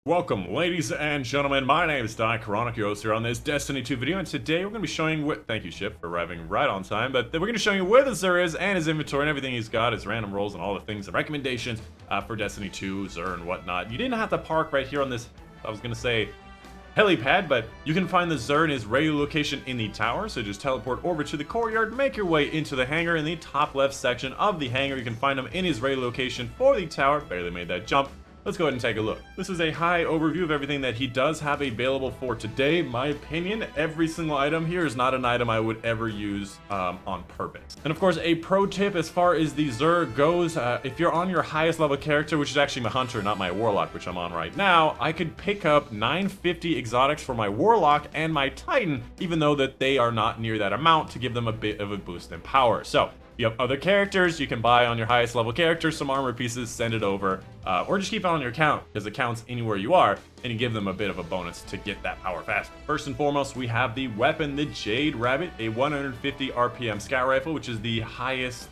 Welcome, ladies and gentlemen. My name is Dychronic, your host here on this Destiny 2 video, and today we're going to be showing what. Thank you, Ship, for arriving right on time. But we're going to show you where the Xur is and his inventory and everything he's got, his random rolls, and all the things, the recommendations for Destiny 2, Xur, and whatnot. You didn't have to park right here on this, I was going to say, helipad, but you can find the Xur in his regular location in the tower. So just teleport over to the courtyard, make your way into the hangar in the top left section of the hangar. You can find him in his regular location for the tower. Barely made that jump. Let's go ahead and take a look. This is a high overview of everything that he does have available for today. My opinion, every single item here is not an item I would ever use on purpose. And of course, a pro tip as far as the Xur goes, if you're on your highest level character, which is actually my Hunter, not my Warlock, which I'm on right now, I could pick up 950 exotics for my Warlock and my Titan, even though that they are not near that amount, to give them a bit of a boost in power. So, you have other characters you can buy on your highest level character, some armor pieces, send it over, or just keep it on your account, because it counts anywhere you are, and you give them a bit of a bonus to get that power fast. First and foremost, we have the weapon, the Jade Rabbit, a 150 RPM scout rifle, which is the highest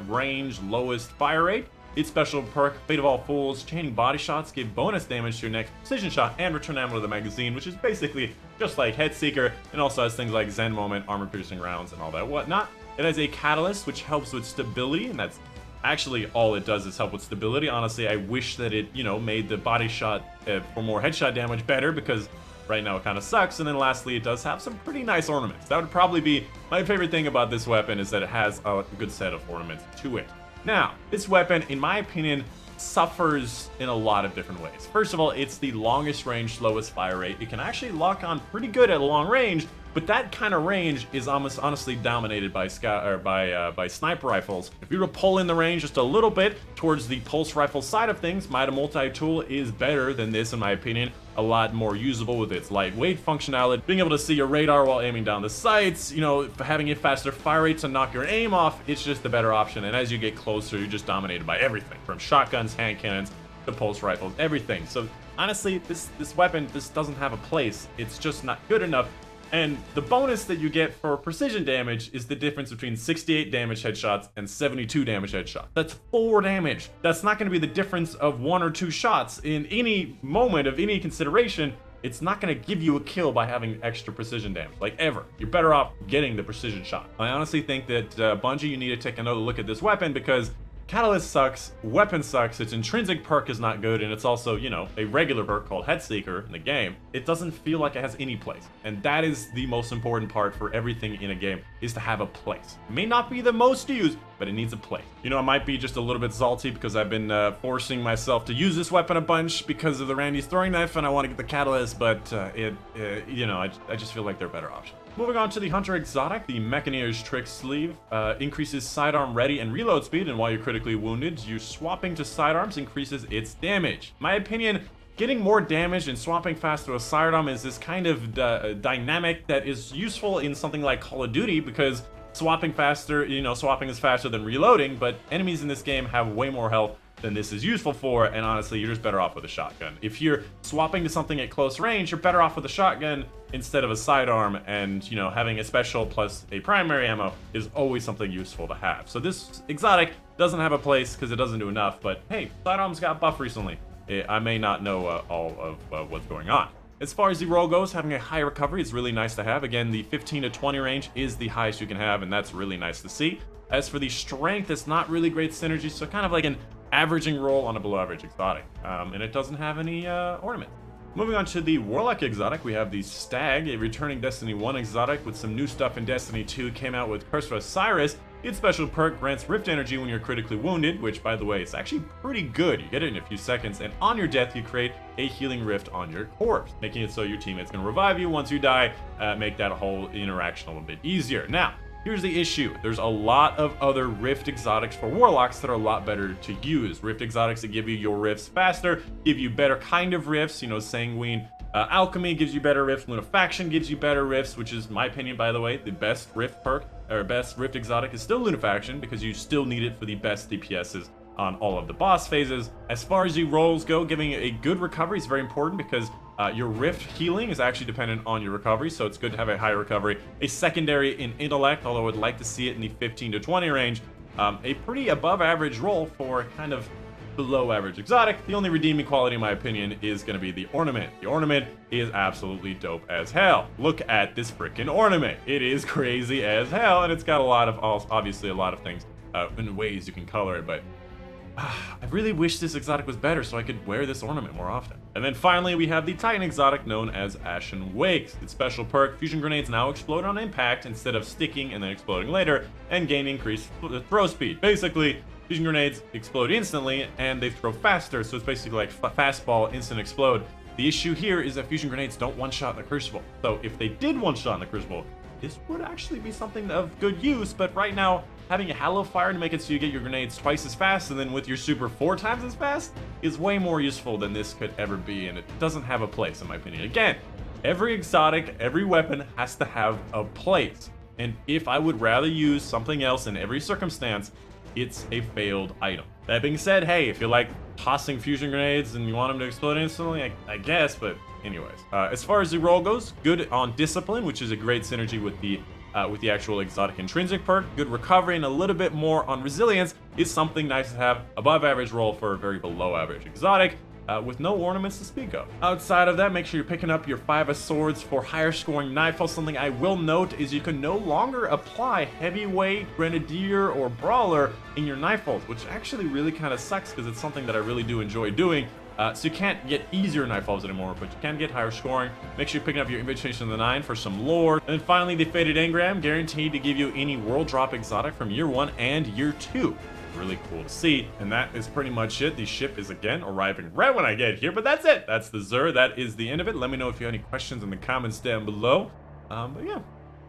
range, lowest fire rate. Its special perk, Fate of All Fools, chaining body shots, give bonus damage to your next precision shot, and return ammo to the magazine, which is basically just like Headseeker, and also has things like Zen Moment, armor piercing rounds, and all that whatnot. It has a catalyst which helps with stability, and that's actually all it does is help with stability. Honestly, I wish that it, made the body shot for more headshot damage better, because right now it kind of sucks. And then lastly, it does have some pretty nice ornaments. That would probably be my favorite thing about this weapon, is that it has a good set of ornaments to it. Now, this weapon, in my opinion, suffers in a lot of different ways. First of all, it's the longest range, slowest fire rate. It can actually lock on pretty good at long range, but that kind of range is almost honestly dominated by sniper rifles. If you were to pull in the range just a little bit towards the pulse rifle side of things, Might multi-tool is better than this, in my opinion. A lot more usable with its lightweight functionality, being able to see your radar while aiming down the sights, having a faster fire rate to knock your aim off. It's just the better option, and as you get closer, you're just dominated by everything, from shotguns, hand cannons, to pulse rifles, everything. So honestly, this weapon, this doesn't have a place. It's just not good enough. And the bonus that you get for precision damage is the difference between 68 damage headshots and 72 damage headshots. That's 4 damage. That's not going to be the difference of 1 or 2 shots. In any moment of any consideration, it's not going to give you a kill by having extra precision damage, like ever. You're better off getting the precision shot. I honestly think that Bungie, you need to take another look at this weapon, because Catalyst sucks, weapon sucks, its intrinsic perk is not good, and it's also, a regular perk called Headseeker in the game. It doesn't feel like it has any place. And that is the most important part for everything in a game, is to have a place. It may not be the most used, but it needs a place. I might be just a little bit salty because I've been forcing myself to use this weapon a bunch because of the Randy's throwing knife, and I want to get the Catalyst, but I just feel like they're better options. Moving on to the Hunter Exotic, the Mechaneer's Trick Sleeve increases sidearm ready and reload speed, and while you're critically wounded, you swapping to sidearms increases its damage. My opinion, getting more damage and swapping fast to a sidearm is this kind of dynamic that is useful in something like Call of Duty, because swapping faster, swapping is faster than reloading, but enemies in this game have way more health than this is useful for, and honestly, you're just better off with a shotgun. If you're swapping to something at close range, you're better off with a shotgun instead of a sidearm, and having a special plus a primary ammo is always something useful to have. So this exotic doesn't have a place because it doesn't do enough, but hey, sidearms got buffed recently. I may not know all of what's going on. As far as the roll goes, having a high recovery is really nice to have. Again, the 15 to 20 range is the highest you can have, and that's really nice to see. As for the strength, it's not really great synergy, so kind of like an averaging roll on a below average exotic, and it doesn't have any ornament. Moving on to the Warlock exotic, we have the Stag, a returning Destiny 1 exotic with some new stuff in Destiny 2. Came out with Curse of Osiris. Its special perk grants Rift Energy when you're critically wounded, which, by the way, is actually pretty good. You get it in a few seconds, and on your death, you create a healing rift on your corpse, making it so your teammates can revive you once you die, make that whole interaction a little bit easier. Now, here's the issue. There's a lot of other Rift exotics for Warlocks that are a lot better to use. Rift exotics that give you your rifts faster, give you better kind of rifts, Sanguine Alchemy gives you better rifts, Lunafaction gives you better rifts, which is, my opinion, by the way, the best rift perk, or best rift exotic is still Lunafaction, because you still need it for the best DPSs on all of the boss phases. As far as the rolls go, giving a good recovery is very important, because your rift healing is actually dependent on your recovery, so it's good to have a high recovery. A secondary in intellect, although I would like to see it in the 15 to 20 range. A pretty above average roll for kind of below average exotic. The only redeeming quality, in my opinion, is going to be the ornament. The ornament is absolutely dope as hell. Look at this freaking ornament. It is crazy as hell, and it's got a lot of, obviously, a lot of things in ways you can color it, but I really wish this exotic was better so I could wear this ornament more often. And then finally, we have the Titan exotic known as Ashen Wake. Its special perk, fusion grenades now explode on impact instead of sticking and then exploding later, and gain increased throw speed. Basically, fusion grenades explode instantly and they throw faster, so it's basically like fastball, instant explode. The issue here is that fusion grenades don't one-shot in the Crucible. So if they did one-shot in the Crucible, this would actually be something of good use, but right now, having a Halo Fire to make it so you get your grenades twice as fast and then with your super 4 times as fast is way more useful than this could ever be, and it doesn't have a place in my opinion. Again, every exotic, every weapon has to have a place, and if I would rather use something else in every circumstance, it's a failed item. That being said, hey, if you like tossing fusion grenades and you want them to explode instantly, I guess, but anyways. As far as the roll goes, good on Discipline, which is a great synergy with the actual exotic intrinsic perk. Good recovery and a little bit more on resilience is something nice to have. Above average roll for a very below average exotic with no ornaments to speak of. Outside of that, make sure you're picking up your 5 of swords for higher scoring nightfall. Something I will note is you can no longer apply heavyweight, grenadier, or brawler in your nightfalls, which actually really kind of sucks because it's something that I really do enjoy doing. So you can't get easier nightfalls anymore, but you can get higher scoring. Make sure you're picking up your Invitation of the Nine for some lore. And then finally, the Faded Engram, guaranteed to give you any world drop exotic from year 1 and year 2. Really cool to see. And that is pretty much it. The ship is again arriving right when I get here, but that's it. That's the Zur. That is the end of it. Let me know if you have any questions in the comments down below. But yeah,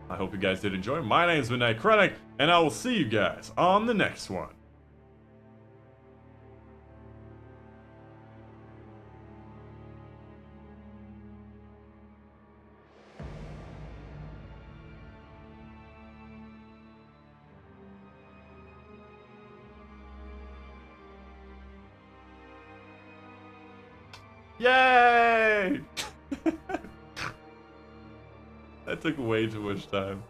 I hope you guys did enjoy. My name's been Dychronic, and I will see you guys on the next one. Yay! That took way too much time.